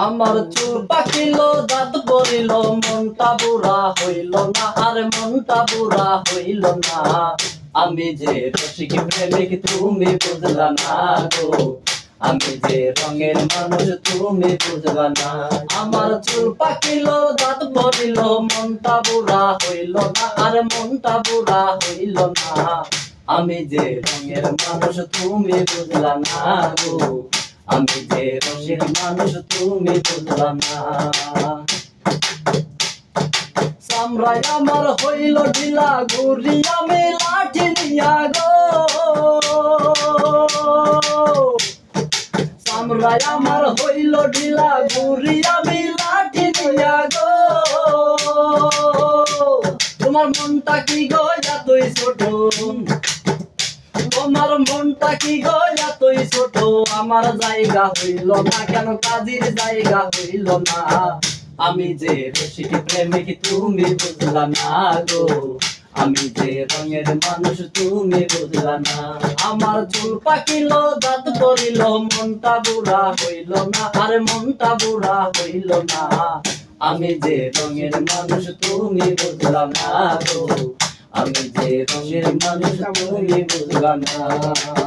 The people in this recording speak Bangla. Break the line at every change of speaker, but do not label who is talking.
আমার চুল পাকিল দাঁত পড়িল মনটা বুড়া হইল না আর মনটা বুড়া হইল না আমি যে রসিক প্রেমিক তুমি বুঝলা না গো আমি যে রঙের মানুষ তুমি বুঝলা না আমার চুল পাকিল দাঁত পড়িল মনটা বুড়া হইল না আর মনটা বুড়া হইল না আমি যে রঙের মানুষ তুমি বুঝলা না গো আমি যে রঙের মানুষ তুমি বুঝলা না সামরাই আমার হইল ঢিলা ঘুরি আমি লাঠি নিয়া গো সামরাই আমার হইল ঢিলা ঘুরি আমি লাঠি নিয়া গো তোমার মনটা কি গো এতই ছোট তোমার মনটা কি গো এতই ছোট আমার জায়গা হইল না কেন কাজের জায়গা হইল না আমি যে রসিক প্রেমিক তুমি বুঝলা না গো আমি যে রঙের মানুষ তুমি বুঝলা না আমার চুল পাকিল দাঁত পড়িল মনটা বুড়া হইল না আর মনটা বুড়া হইল না আমি যে রঙের মানুষ তুমি বুঝলা না গো আমি যে রঙের মানুষ তুমি বুঝলা না